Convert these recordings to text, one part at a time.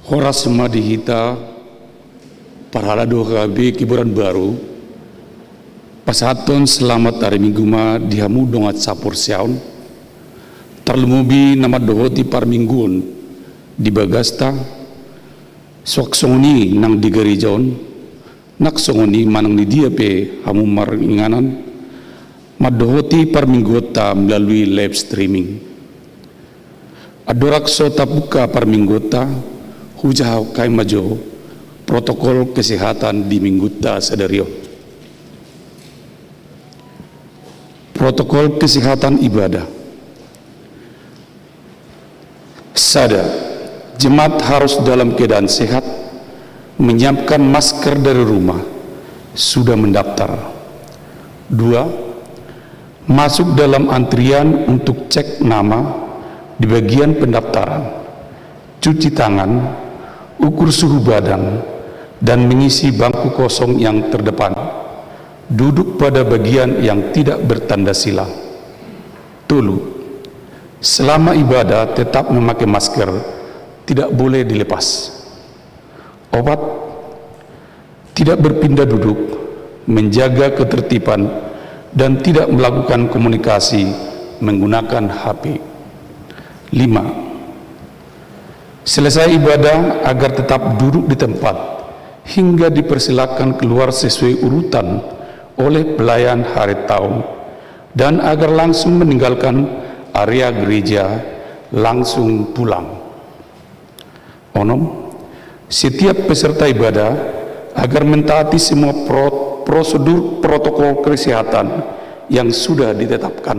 Horas semadi hita parhala doha be kiburan baru pasaton selamat hari minggu ma dihamu dongat sapur siaun tarlumubi nama dohoti par mingguun di bagasta sok songoni nang di garijaon nak songoni manang di dia pe hamu maringanan madohoti par minggota melalui live streaming adorak so tabuka par minggota hujau kai majo protokol kesehatan di minggota sadario protokol kesehatan ibadah sada jemaat harus dalam keadaan sehat menyiapkan masker dari rumah sudah mendaftar. 2. Masuk dalam antrian untuk cek nama di bagian pendaftaran, cuci tangan, ukur suhu badan, dan mengisi bangku kosong yang terdepan. Duduk pada bagian yang tidak bertanda silang. Tulu, selama ibadah tetap memakai masker, tidak boleh dilepas. Obat, tidak berpindah duduk, menjaga ketertiban, dan tidak melakukan komunikasi menggunakan HP. 5. Selesai ibadah agar tetap duduk di tempat hingga dipersilakan keluar sesuai urutan oleh pelayan hari tahun dan agar langsung meninggalkan area gereja langsung pulang. Onom, setiap peserta ibadah agar mentaati semua prosedur protokol kesehatan yang sudah ditetapkan.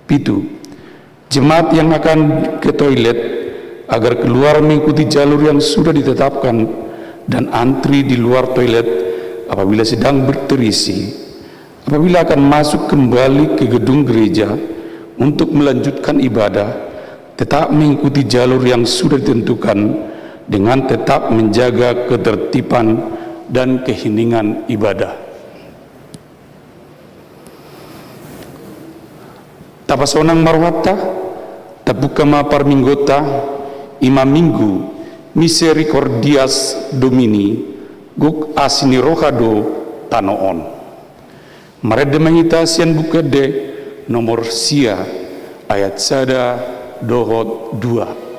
7. Jemaat yang akan ke toilet agar keluar mengikuti jalur yang sudah ditetapkan dan antri di luar toilet apabila sedang berterisi. Apabila akan masuk kembali ke gedung gereja untuk melanjutkan ibadah, tetap mengikuti jalur yang sudah ditentukan dengan tetap menjaga ketertiban dan keheningan ibadah. Tapasonang marwata, tapukama parminggota, imam minggu, misericordias domini, guk asini rohado tanoon. Marede mangita sian bukade nomor sia ayat sada dohot 2.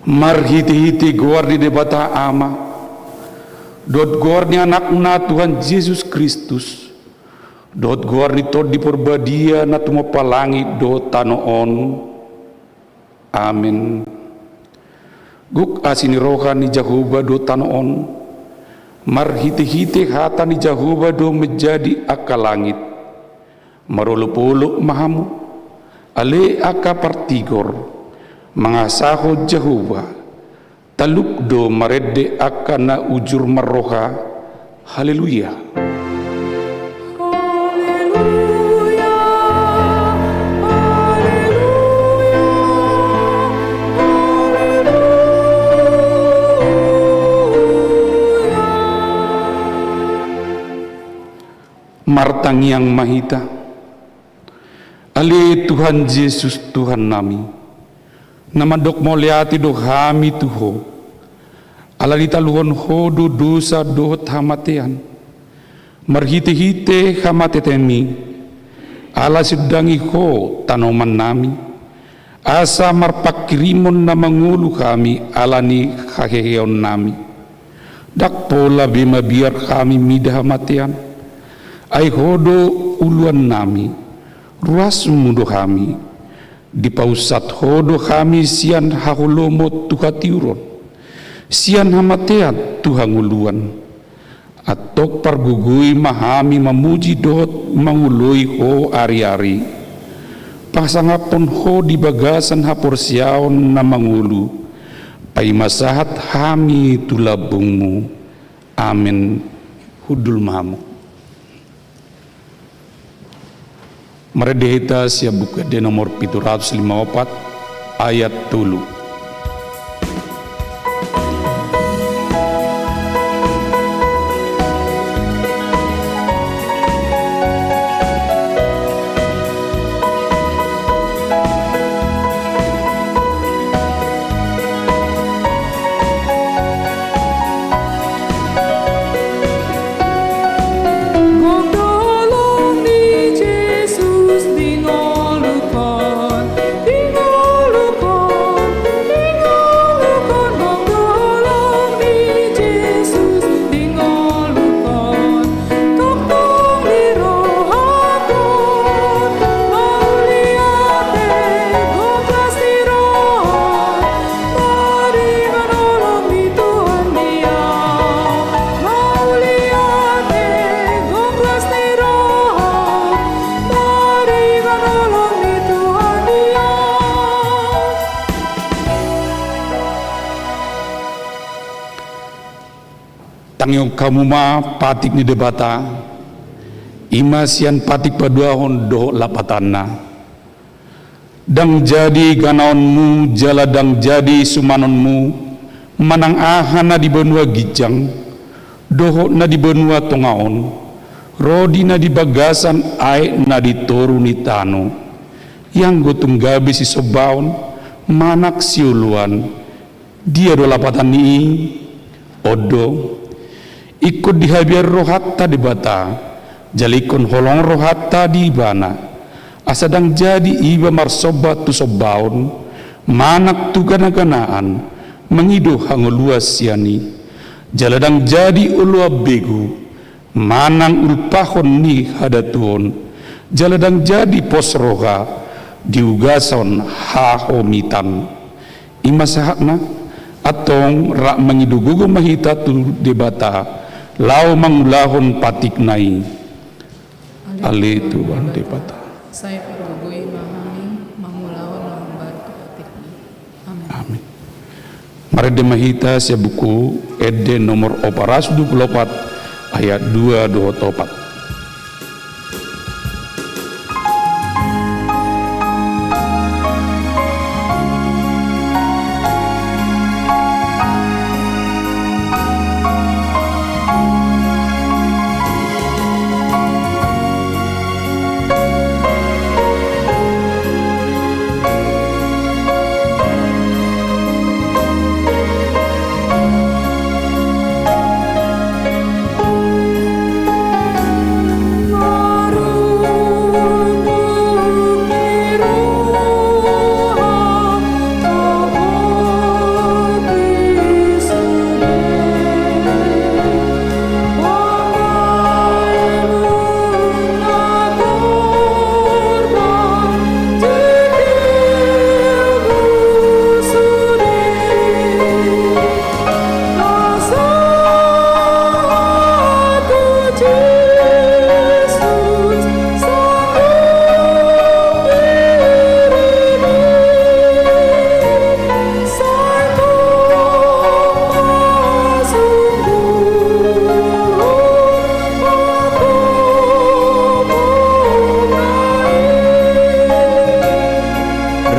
marhiti-hiti guar di debata ama, dot guar ni anak na Tuhan Yesus Kristus, dot guar ni tod di perbadia na tumapalangi dot tanoon. Amin. Guk asini roha ni Jehovah do tanoon, marhiti-hiti hata ni Jehovah do menjadi akal langit, marolo-polo mahamu, ale aka partigor, mangasaho Jehovah, taluk do marede aka na ujur maroha. Haleluya. Martang yang mahita, ali Tuhan Yesus Tuhan nami, nama dok moliati do kami tuho, ala ditaluhon ho do dosa do hamatian, marhite-hite hamatetemi, ala sedangi ho tanoman nami, asa marpakirimon na mangulu kami ala ni haheheon nami, dak pola bima biar kami midah hamatian, ai hodo uluan nami, ruas mudo kami, di pausat hodo kami sian hahulomo tuhatiuron, sian hamateat Tuhan uluan, atok pargugui mahami mamuji dot mangului ho ari-ari, pasangapon ho di bagasan haporsiaon na mangulu, pai masahat hami tulabungmu. Amin. Hudul mahamu. Meredehita sia buku de nomor 754 ayat 3. Tangyong kamu ma patik ni debata, imasian patik paduahon do lapatanna, dang jadi ganaonmu jala dang jadi sumanonmu, manang ahana di benua gijang, doho na di benua tongaon, rodi na di bagasan ai na di toru ni tano, yang gotong gabi si sobaon, manak si uluan, dia do lapatan ni odo, ikut dihabiar rohatta di bata, jalikon holong rohatta di bana, asadang jadi iba marsobat tu sobaon, manak tu gana-ganaan, mengido hangoluas siani, jaladang jadi ulua begu, manang ulpahon ni hadatuon, jaladang jadi pos roha, diugason hahomitan, imasahakna, atong rak mengidugugo mahita tu debata, lau mangulahon patik nai ali Tuhan debata. Saya pergugui mahami mangulahon lambar patik nai. Amin. Amin. Mari demahita sia buku ede nomor 424 ayat 224.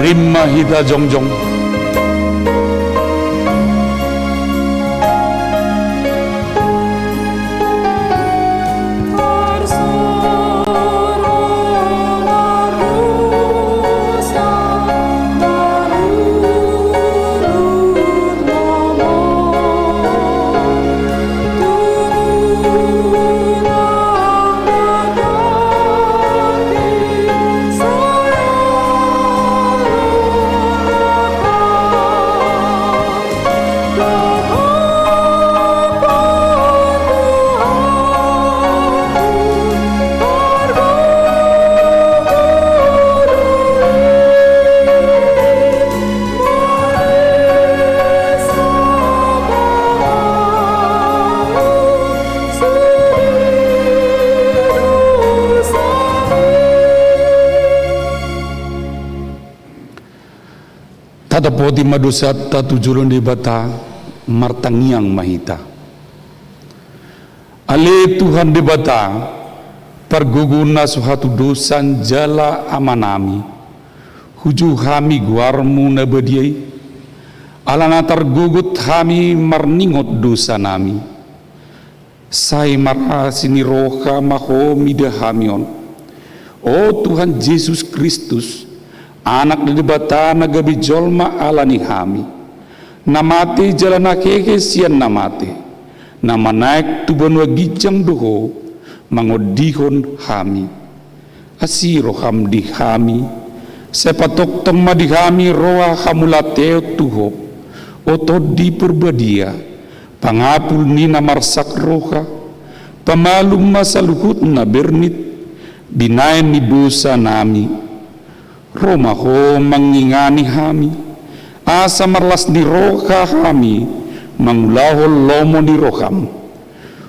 rimma hita jongjong Tadapoti madusat tatujuran di bata martangiang mahita. Ale Tuhan di bata perguguna suatu dosan jala amanami. Huju hami guarmu nabadiai. Alana tergugut hami marningot dosa nami. Sai marasini roha maho midahamion. Oh Tuhan Yesus Kristus, anak di bata nagabi jolma alani hami. Namate jalana keke sian namate. Nama naik tuban wagijang doho mangodihon hami. Asiro hamdi hami. Sepatok temma di hami roa hamulateo tuho. Oto di perbadia. Pangapul ni namarsak roha. Pamalum masaluhut na bernit. Binayan ni dosa nami. Roma ho mangingani hami. Asa marlas ni roha hami. Mangulahol lomo ni roham.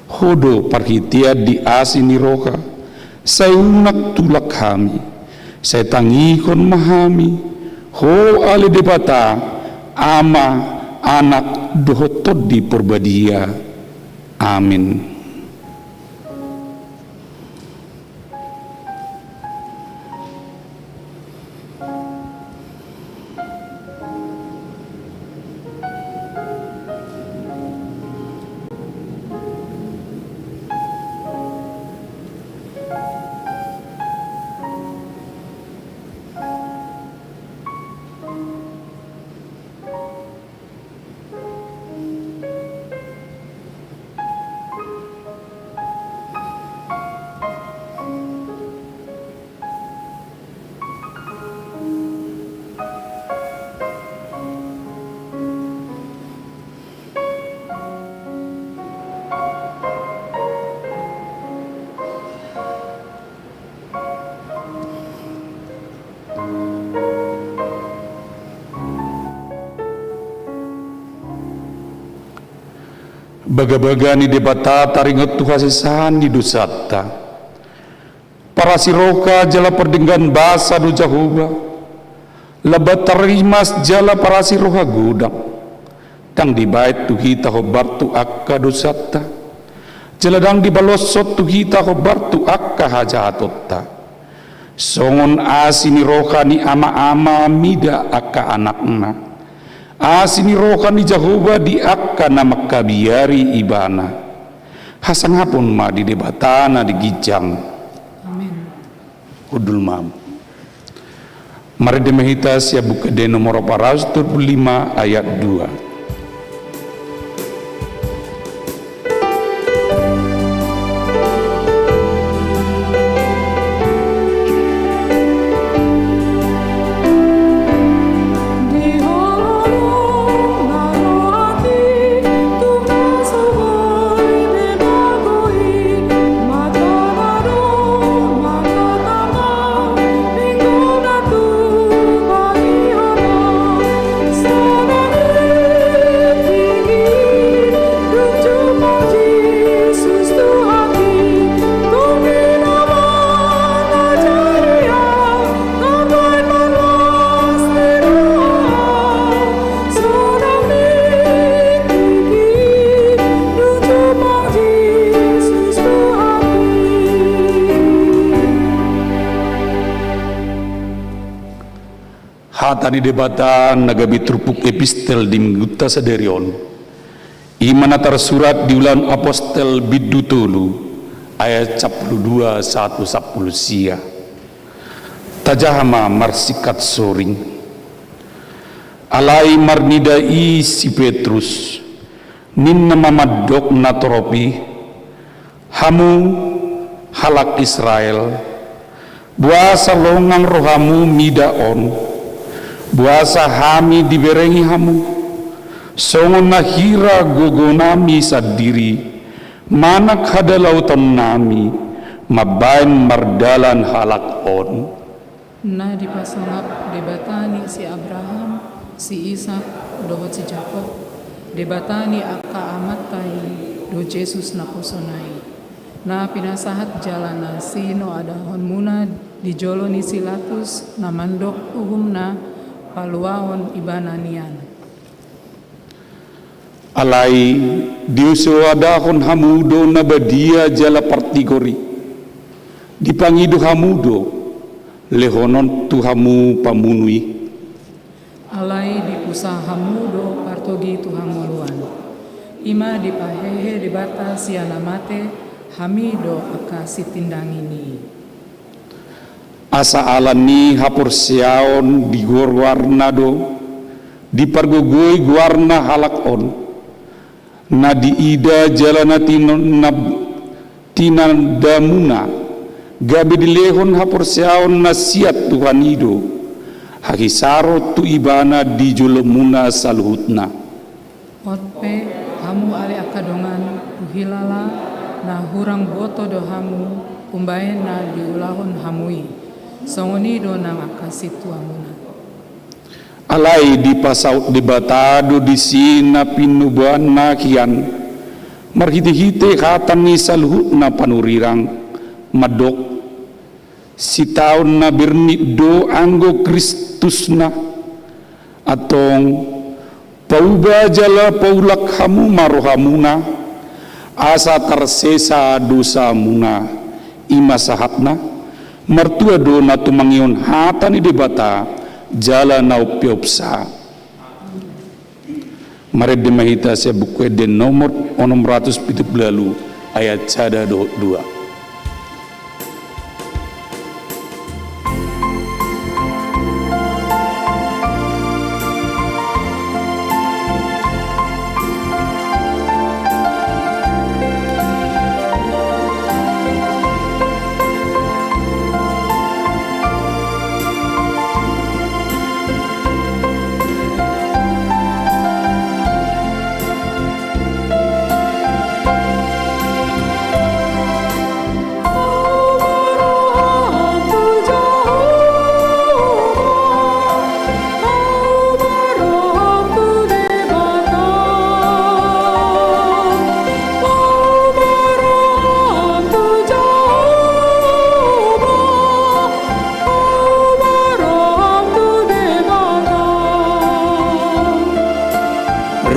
Hodo parhitia di asi ni roha. Saya unak tulak hami. Saya tangihon mahami. Ho ale debata. Ama anak dohotod di perbadia. Amin. Baga-baga ni debata taringot tu hasisan di dusata. Para siroka jala perdenggan basa du jahuba. Lebat tarimas jala para siroha gudang. Tang di bait tu kita hobar tu akka dusata. Jala dang di balosot tu kita hobar tu akka hajatotta. Songon asini roka ni ama-ama mida akka anakna. Asini rokan di Jahoba di akka nama kabiari ibana. Hasangapun ma di debatana di gijang. Amin. Udul mam. Mari demehita sia buka de nomor 405 ayat 2. hatani debata nagabi trupuk epistel di mingguta saderion imana tersurat di ulan apostel bidutulu ayat 12 1 10 sia tajahama marsikat soring alai marnidai si Petrus ninna mamadok natoropi hamu halak Israel buasa longang rohamu midaon buasa hami diberengi hamu songon nahira gogonami sadiri manak hada lautan nami mabain mardalan halak on na dipasangap debatani si Abraham si Ishak dohot si Jacob debatani aka amatai do Jesus na kusonai na pinasahat jalana sino adahon muna di jolo ni silatus na mandok uhum na paluahon ibananian alai diuso adahon hamudo na badia jala partigori dipangido hamudo lehonon tuhamu pamunui alai dipusa hamudo partogi tuhamuluan ima dipahehe dibata sianamate hamido aka sitindangini asa alani hapur siaon di warna do di pargogoi warna halak on na di ida jalana tinandamuna gabi di lehon hapur siaon na siat Tuhan ido hakisaro tu ibana di julumuna salhutna otpe hamu ale akadongan uhilala na hurang boto do hamu umbaen na diulahon hamui songoni do nang akasitu amuna alai di pasaut debatado di sina pinubuan na kian marhite-hite hatan ni salhutna panurirang madok si taon na birni do anggo Kristus na atong pauba jala paulak hamu marohamuna asa tersesa dosa muna ima sahatna mertua do na tumangion hatani debata jala na upiopsa mari dimahita saya buku den nomor 670 ayat cada 2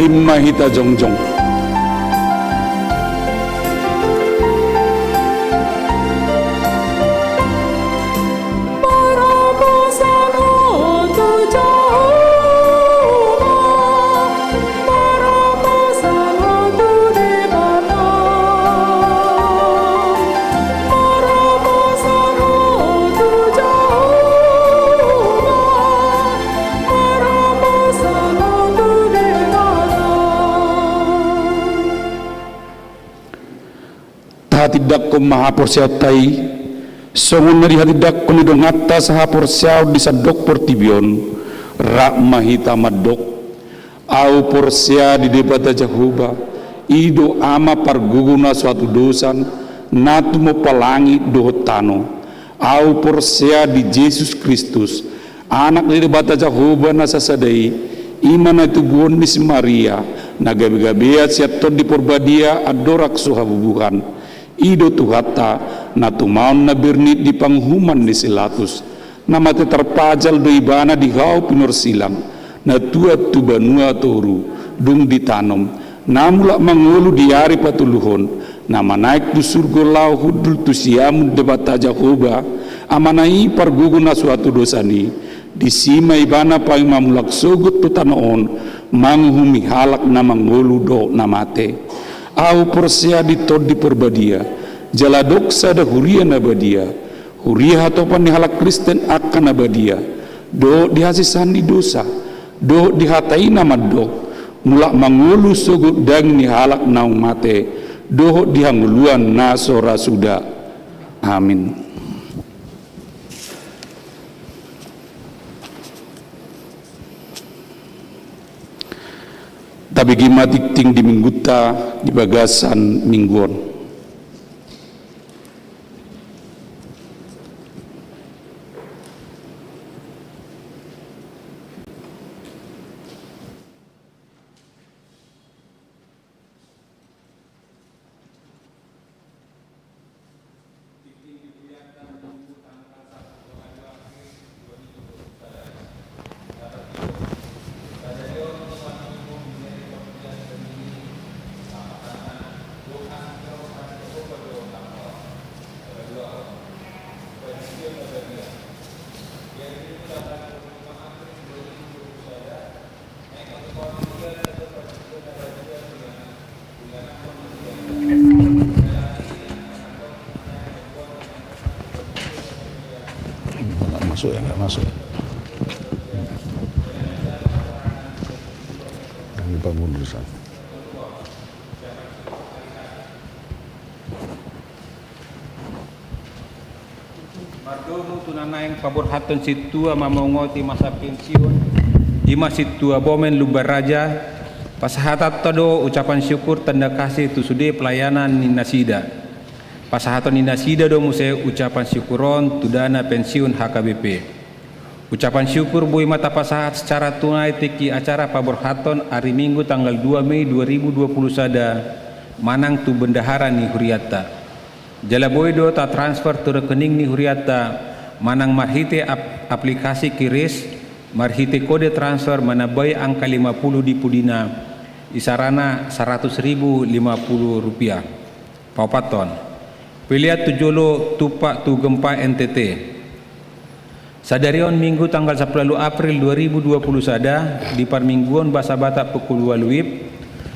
rimma hita jongjong hatidak ko mahaporsiaw tay songon nari hatidak ko nidong atas haporsiaw di sadok portibion rak mahita madok au porsia di debata Jehovah ido ama parguguna suatu dosan natu mo palangi dohotano au porsia di Yesus Kristus anak di debata Jehovah na sasadai iman itu buon di Maria na gabi-gabiat siato di porbadia adorak suhabubuhan ido tuhata na tumaon na birnit di panghuman ni silatus na mati terpajal do ibana di hau pinor silang na tuat tubanua toru dung ditanom namula mangulu diari patuluhon na manaik du surgo lau hudul tu siamun debata Jehovah amanai pargugu na suatu dosani di sima ibana pa mamulak sugut tutanoon manghumi halak na mangulu do namate au persia ditod di perbadia jaladok sada huria nabadia huria hatopan ni halak Kristen akan nabadia do dihasisan di dosa do dihatai namado mulak mangulu sugut dang ni halak naung mate do dihanguluan nasora suda amin. Tapi gimatik ting di mingguta di bagasan mingguan. Nggak masuk. Kami bangun di sana. Mardomo tunanaing paborhaton situa mamongoti masa pensiun ima situa bomen lubar raja pasahatat todo ucapan syukur tanda kasih tu sude pelayanan ninasida pasahaton ninasida do muse ucapan syukuron tudana pensiun HKBP ucapan syukur bui mata pasahat secara tunai teki acara paborhaton hari Minggu tanggal 2 Mei 2020 sada manang tu bendahara ni huriata jala boydo ta transfer tu rekening ni huriata manang marhite aplikasi kiris marhite kode transfer manabai angka 50 di pudina isarana 100.050 rupiah paupaton pilihat tujolo tupak tu gempa NTT sadarion Minggu tanggal 10 April 2020 sada di parmingguan bahasa Batak pukul 2 WIB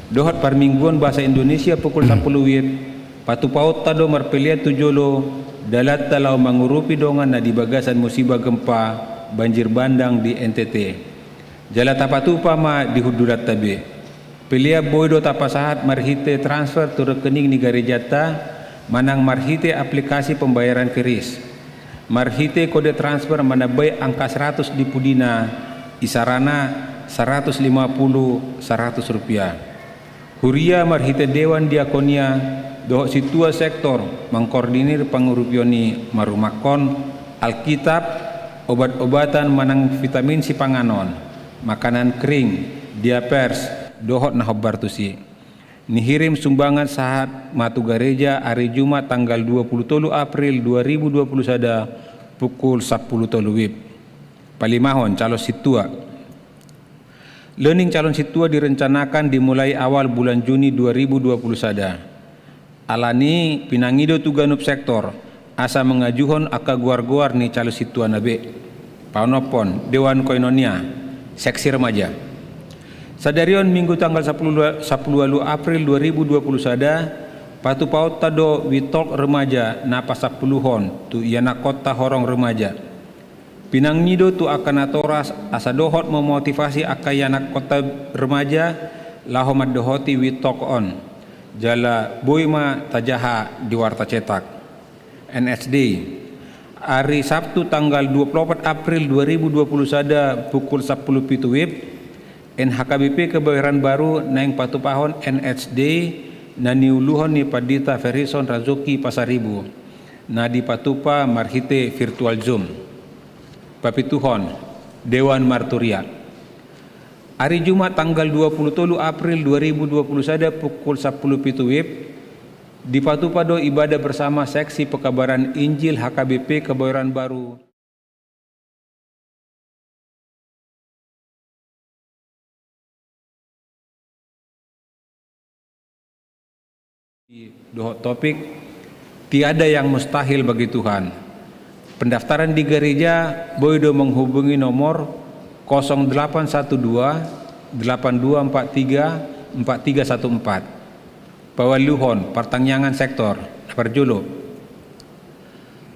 dohot parmingguan bahasa Indonesia pukul 10 WIB patu paut tado marpeliat tujolo dalat talau mangurupi dongan na di bagasan musibah gempa banjir bandang di NTT jala tapatu pama di hudurat tabe pelia boydo tapasahat marhite transfer tu rekening ni garejata manang marhite aplikasi pembayaran keris marhite kode transfer manabai angka 100 di pudina isarana 150 100 rupiah huria marhite dewan diakonia doh situa sektor mengkoordinir pangurupioni marumakon Alkitab obat-obatan manang vitamin si panganon makanan kering diapers dohot na hobartusi nihirim sumbangan sahat matu gereja hari Jumat tanggal 23 April 2020 sada pukul 10 WIB palimahon calon situa learning calon situa direncanakan dimulai awal bulan Juni 2020 sada alani pinangido tuganup sektor asa mengajuhon aka guar-guar ni calon situa nabe paunopon Dewan Koinonia seksi remaja sadarion Minggu tanggal 10 April 2020 sada patu paut tado witok remaja napa 10-hon tu iana kota horong remaja pinangido tu akan atoras asa dohot memotivasi akayanak kota remaja lahomad dohoti witok on jala boima tajaha di warta cetak NSD hari Sabtu tanggal 24 April 2020 sada pukul 10 pitu WIB NHKBP kebayaran baru naing patupahon NSD na niuluhon ni Padita Ferison Razuki Pasaribu na di patupa marhite virtual Zoom papituhon Dewan Marturia hari Jumat tanggal 23 April 2020 sada pukul 10 pitu WIB di Patupado ibadah bersama seksi pekabaran Injil HKBP Kebayoran Baru dohot topik tiada yang mustahil bagi Tuhan Pendaftaran di gereja Boydo menghubungi nomor 0812 8243 4314. Pawaluhon Pertangyangan Sektor Perjolo.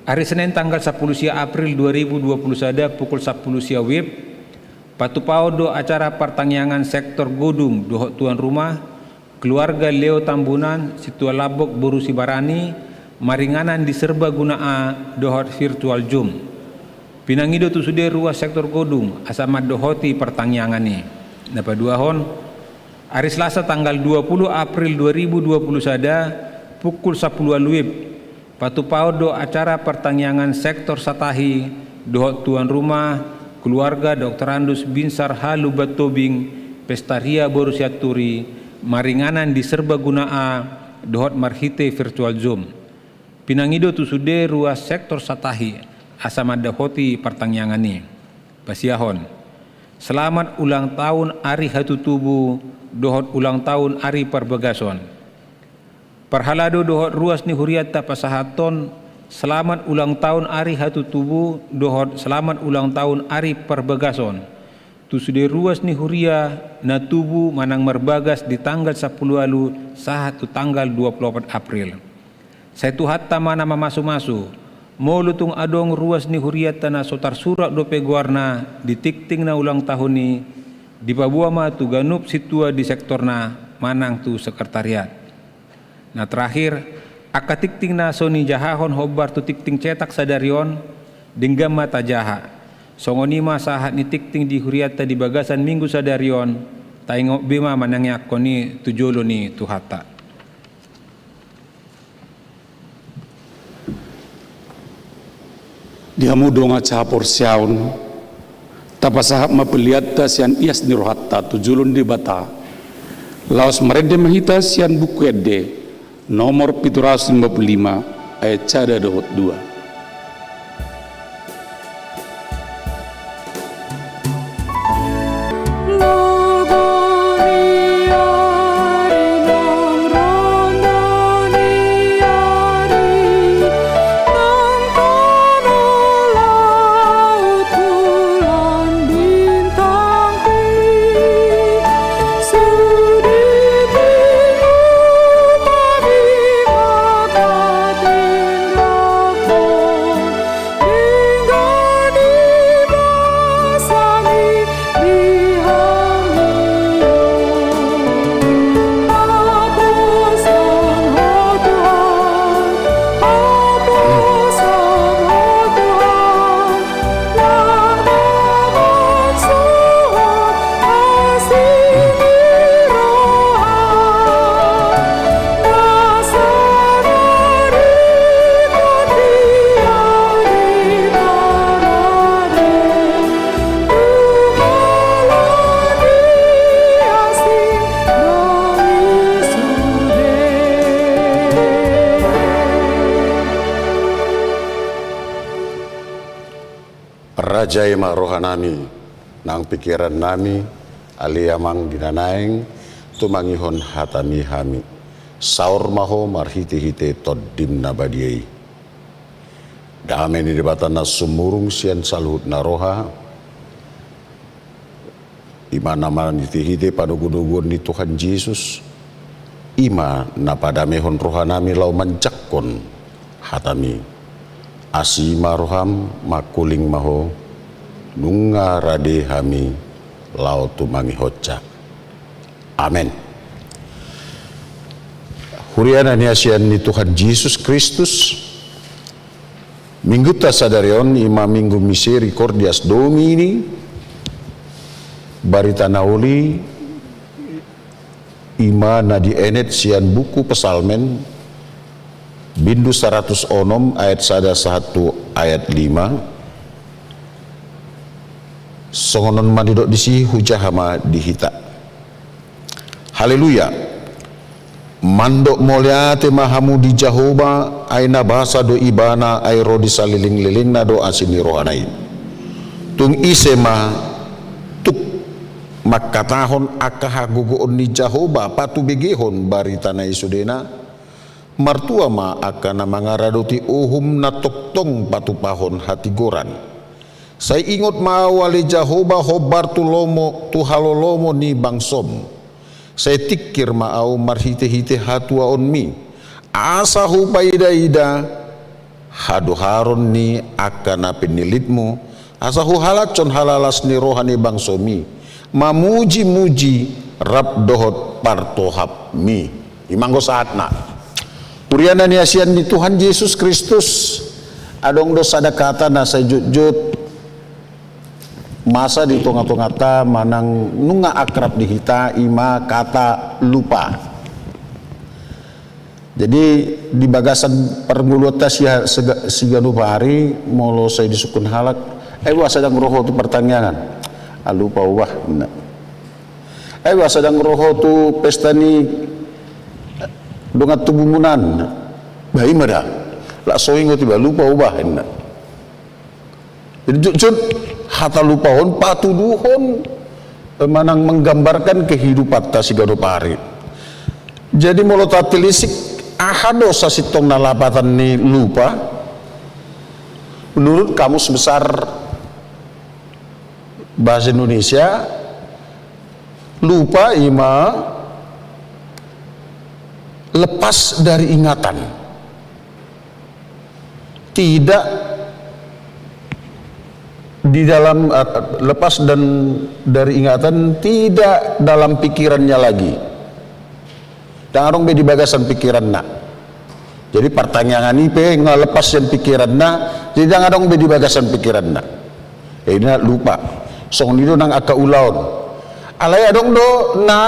Hari Senin tanggal 10 April 2021 pukul 10 WIB Patupao do acara Pertangyangan Sektor Godung dohok tuan rumah keluarga Leo Tambunan Situa Labok Boru Sibarani maringanan di serba gunaa dohot virtual Zoom. Pinangido tu sudah ruas sektor Godung asamat dohoti pertanyangan napaduahon hari Selasa tanggal 20 April 2021 pukul 10 WIB Patupao do acara pertangyangan sektor Satahi dohot tuan rumah keluarga Dr. Andus Binsar Halu Batobing Pestaria Borusiaturi maringanan di serba gunaa dohot marhite virtual Zoom. Pinangido tu sude ruas sektor Satahi asamad dahoti pertangyangan ni. Pasiahon. Selamat ulang tahun Ari Hatu Tubu dohot ulang tahun Ari Perbegason. Perhalado dohot ruas ni huriata pasahaton selamat ulang tahun Ari Hatu Tubu dohot selamat ulang tahun Ari Perbegason. Tu sude ruas ni huria na tubu manang merbagas di tanggal 10 alu sahat tu tanggal 24 April. Saya tu hatta mana masu-masu mau lutung adong ruas ni huriat tanah sotar surak dope guarna di tikting na ulang tahun ni di pabuama tu ganup situa di sektor na manang tu sekretariat. Nah terakhir aka tikting na soni jahahon hobar tu tikting cetak sadarion dinggam mata jaha songonima sahat ni tikting di huriata di bagasan minggu sadarion taingok bima manangnya koni tujolo ni tu hatta. Dihamu donga capor siaun tapasahap mapeliat sian ias ni rohatta tujulun di bata laos merede mahita sian buku ede nomor 755 ayat cada dohot 2. Rajai ma rohanami nang pikiran nami aliamang dinanaeng tumangihon hatami hami saur maho marhite-hite toddim nabadiai dame ni debatan na sumurung sian saluhut na roha ima nama niti-hite padugu-dugun ni Tuhan Yesus ima napadamehon rohanami lau mancakkon hatami asima roham makuling maho nunga rade hami lau tumangi hocca. Amen. Huriana ni asian ni Tuhan Yesus Kristus minggu tasadarion ima minggu misericordias Domini barita nauli ima na dienet sian buku pesalmen bindu 100 onom ayat 1 ayat 5 songonon mandidok disi hujahama dihita. Haleluya. Mandok moliate mahamu di Jahoba aina bahasa do ibana airo di saliling-liling na do asini rohanai. Tung isema tuk makatahon akahagugoon ni Jahoba patu begehon barita na isudena martua ma akan mangaradoti uhum na toktong patupahon hati goran. Saya ingot ma wali Jahoba hobar tulomo tuhalolomo ni bangsom. Saya tikir ma au marhite-hite hatua on mi. Asa hupaida-ida hadu haron ni akan penilitmu. Asa hu halacon halalas ni rohani bangsomi. Mamuji-muji rab dohot partohap mi. Imanggo saatna. Puriana ni asian ni Tuhan Yesus Kristus. Adong dosa kata na sa jut-jut masa di tonga-tonga ta manang nunga akrab di hita ima kata lupa. Jadi di bagasan permuluta siga lupa hari molo saya disukun halak wa sedang roho tu pertanyaan lupa wah wa sedang roho tu pesta ni dongat tubumunan bayi mada la soingo tiba lupa ubah hendak. Jadi jut hata lupahon patuduhon manang menggambarkan kehidupan tasigado pari. Jadi molo tatilisik ahado sa sitong nalapatan ni lupa. Menurut Kamus Besar Bahasa Indonesia, lupa ima lepas dari ingatan, tidak di dalam lepas dan dari ingatan, tidak dalam pikirannya lagi. Dan orang be di bagasan pikiran nak. Jadi pertanyaan ini pe ngalepas yang pikiran nak, jadi jangan orang be di bagasan pikiran nak. Ini lupa. Song nido nang aka ulaon. Alai adong do na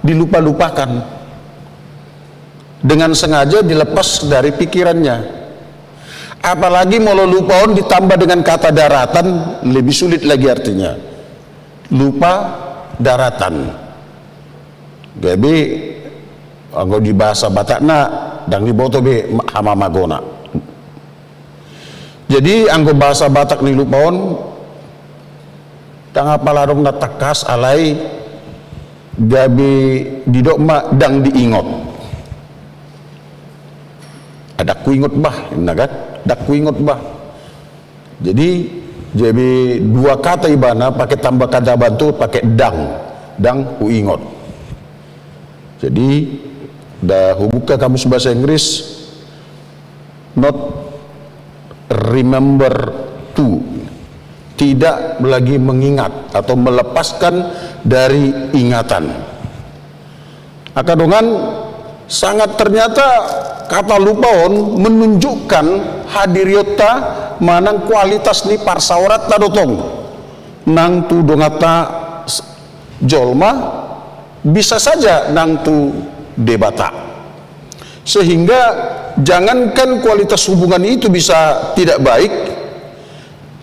dilupa-lupakan. Dengan sengaja dilepas dari pikirannya. Apalagi mau lupaon ditambah dengan kata daratan, lebih sulit lagi artinya. Lupa daratan. Jadi anggo di bahasa Batakna dang diboto be hama magona. Jadi anggo bahasa Batak ni lupaon tang apalarong natakas alai gabe didokma dang diingot. Ada kuingot bah, kan? Dak kuingot bah. Jadi dua kata ibana pakai tambah kata bantu pakai dang kuingot. Jadi dah buka kamus bahasa Inggris not remember to, tidak lagi mengingat atau melepaskan dari ingatan. Akadongan sangat ternyata kata lupaon menunjukkan hadiriota manang kualitas ni parsaurat tadotong nang tu dongata jolma bisa saja nang tu debata, sehingga jangankan kualitas hubungan itu bisa tidak baik,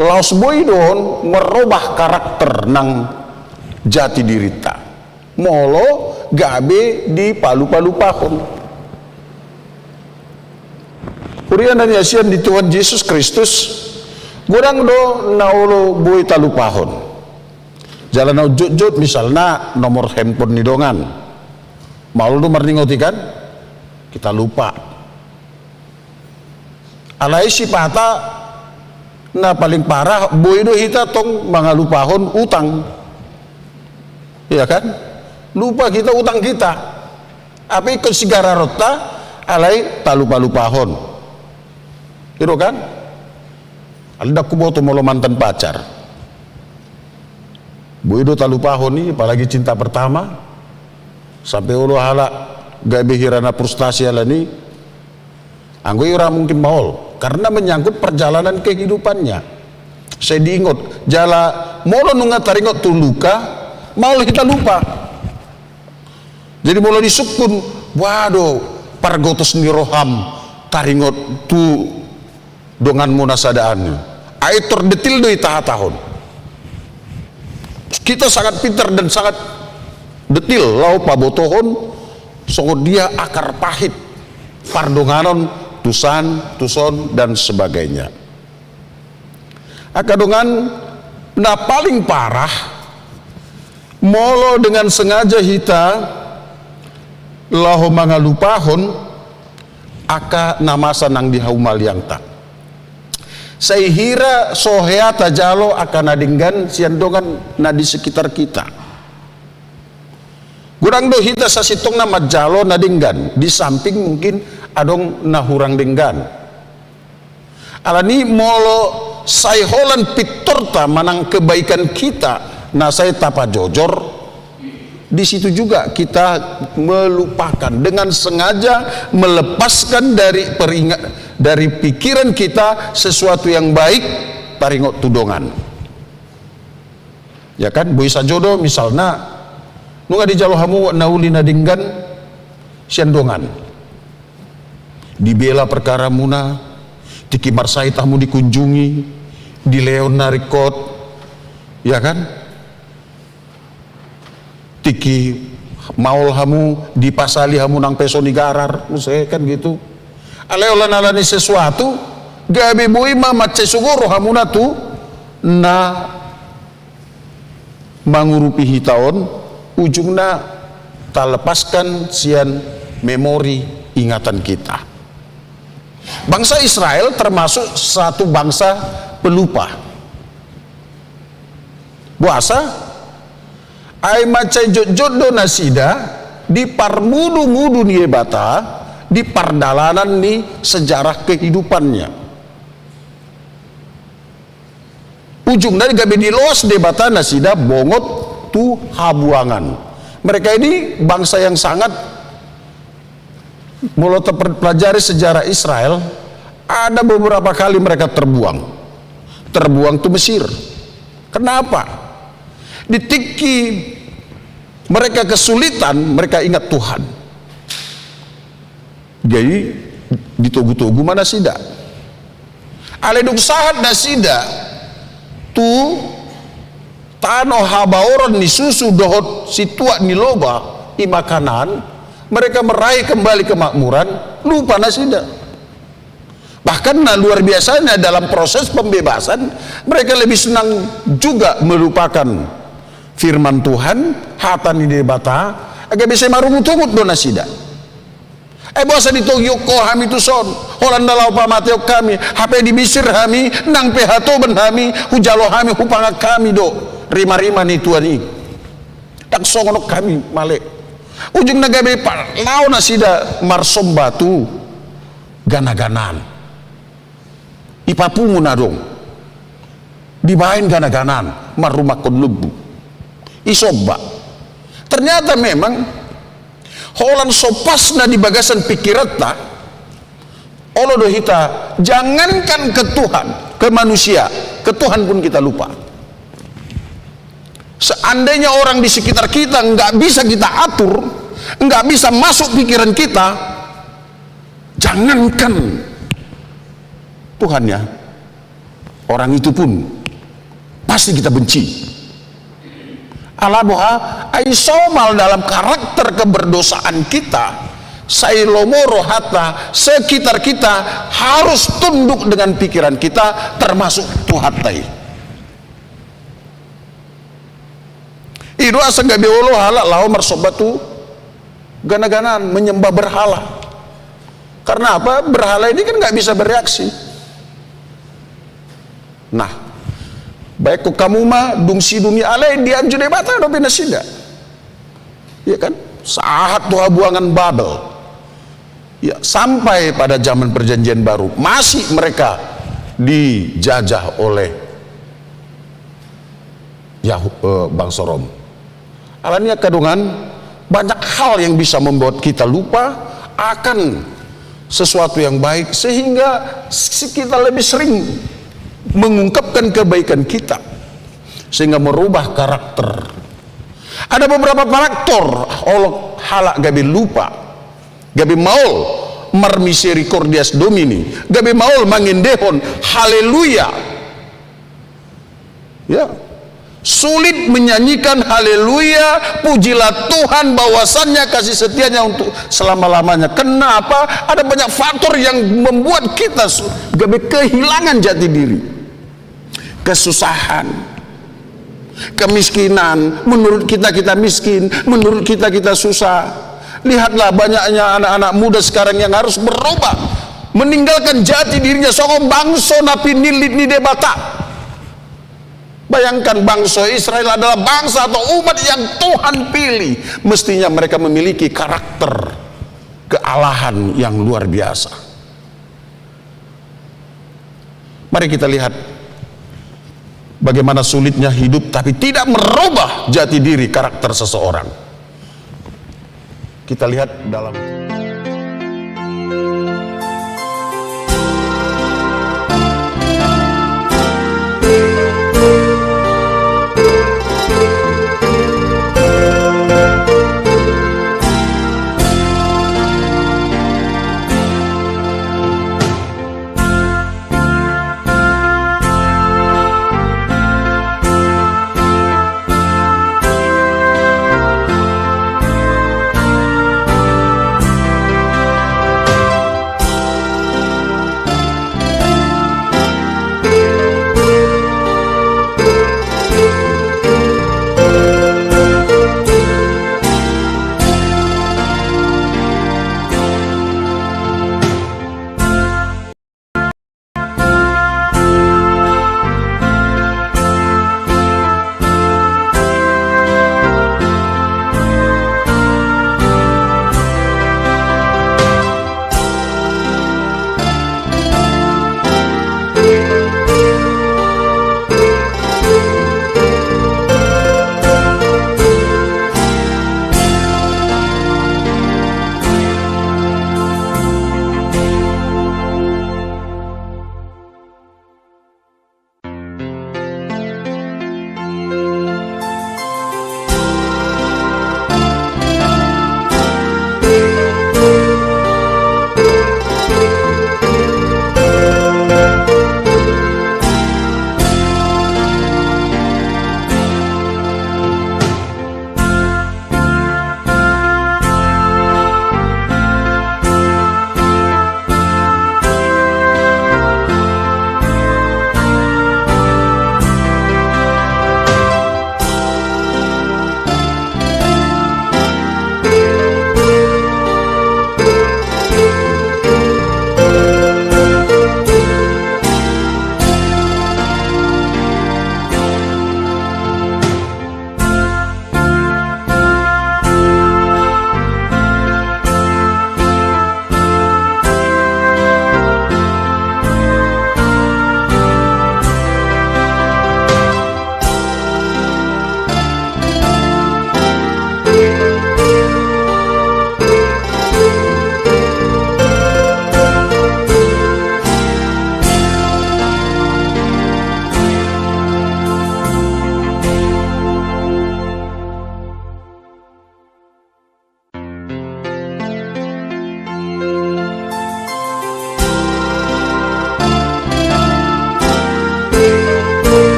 laos boydon merubah karakter nang jati dirita molo gabe di palu-palu pahon. Kurian dan Yasian di Tuhan Yesus Kristus gurang do naulo boy talu pahon. Jalan nau jut-jut misalnya nomor handphone ni dongan malu do merningoti kan kita lupa. Alai si pata na paling parah boy do hita tong mangalupahon utang. Iya kan? Lupa kita utang kita. Apa ikut sigara rota alai talupa-lupahon. Itu kan? Ada kuboto molo mantan pacar. Boido talupahon ni apalagi cinta pertama. Sampai ulo hala gabe hirana frustasi ala ni. Anggo ora mungkin maol karena menyangkut perjalanan kehidupannya. Saya diingot jala molo nunga taringot tu luka, mau kita lupa. Jadi molo disukun, waduh, pargotos ni roham taringot tu dongan munasadaan. Ai terdetil deui tahun. Kita sangat pintar dan sangat detil lau pabotohon songo dia akar pahit pardonganon tuson dan sebagainya. Akadongan nah paling parah molo dengan sengaja hita laho mangalupahon aka namasa nang dihaumal yang tak sehira soheata jalo akan nadinggan siandongan na di sekitar kita. Gurang do hita sasitong na majalo nadinggan di samping mungkin adong nahurang dinggan. Alani molo sayholan pitorta manang kebaikan kita na saya tapa jojor. Di situ juga kita melupakan dengan sengaja melepaskan dari pikiran kita sesuatu yang baik taringot tudongan. Ya kan, boy sajodo misalnya nunga di jalo hamu nauli nadinggan siandongan. Dibela perkara muna, tiki marsai tamu dikunjungi, di leon narikot, ya kan? Tiki maul hamu dipasali hamu nang peso nigarar musai kan gitu aleolan alani sesuatu gabi bui mama cesugoro hamu natu na mangurupi hitaon ujungna tak lepaskan sian memori ingatan kita. Bangsa Israel termasuk satu bangsa pelupa. Puasa ai macai jodoh nasida di parmudu-mudu ni bata di pardalanan ni sejarah kehidupannya. Ujung dari gabi di los debata nasida bongot tu habuangan. Mereka ini bangsa yang sangat mulai terpelajari sejarah Israel. Ada beberapa kali mereka terbuang tu Mesir. Kenapa? Ditiki mereka kesulitan, mereka ingat Tuhan. Jadi ditugu-tugu mana sida aleduk sahat nasida tu tano habaoron ni susu dohot situa ni loba i makanan, mereka meraih kembali kemakmuran, lupa nasida. Bahkan luar biasanya dalam proses pembebasan mereka lebih senang juga melupakan firman Tuhan hatan di debata agak bisa marungut-ungut dona sida. Bosa di Tokyo ko hami tu son Holanda lau pamateo kami hape di Misir hami nang pehato ben hami hujalo hami hupangak kami do rima-rima ni tuan ni tak songonok kami male ujung nagabe par lau na sida marsom batu gana-ganan ipapungu na dong dibain gana-ganan marumakon lebu isoba. Ternyata memang holan sopasna di bagasan pikiratna olo dohita jangankan ke Tuhan, ke manusia, ke Tuhan pun kita lupa. Seandainya orang di sekitar kita nggak bisa kita atur, nggak bisa masuk pikiran kita, jangankan Tuhannya, orang itu pun pasti kita benci. Alaboha aisomal dalam karakter keberdosaan kita sailomoro hatta sekitar kita harus tunduk dengan pikiran kita termasuk tuhatai idu asa gabi olo hala lao marsobatu gana-ganan menyembah berhala. Karena apa? Berhala ini kan nggak bisa bereaksi. Nah, baik kamu mah dungsi dumi alai dianju debata do penasida. Ya kan? Saat doa buangan Babel. Ya, sampai pada zaman perjanjian baru masih mereka dijajah oleh bangsa Rom. Alanya kadungan banyak hal yang bisa membuat kita lupa akan sesuatu yang baik sehingga kita lebih sering mengungkapkan kebaikan kita sehingga merubah karakter. Ada beberapa faktor Allah halak gabi lupa, gabi maul mar misericordias domini, gabi maul mangindehon haleluya. Ya, sulit menyanyikan haleluya, pujilah Tuhan bahwasannya kasih setianya untuk selama-lamanya. Kenapa? Ada banyak faktor yang membuat kita gabi kehilangan jati diri. Kesusahan, kemiskinan, menurut kita miskin, menurut kita susah. Lihatlah banyaknya anak-anak muda sekarang yang harus berubah, meninggalkan jati dirinya sokong bangsa napi nilit ni debata. Bayangkan, bangsa Israel adalah bangsa atau umat yang Tuhan pilih. Mestinya mereka memiliki karakter kealahan yang luar biasa. Mari kita lihat bagaimana sulitnya hidup tapi tidak merubah jati diri karakter seseorang. Kita lihat dalam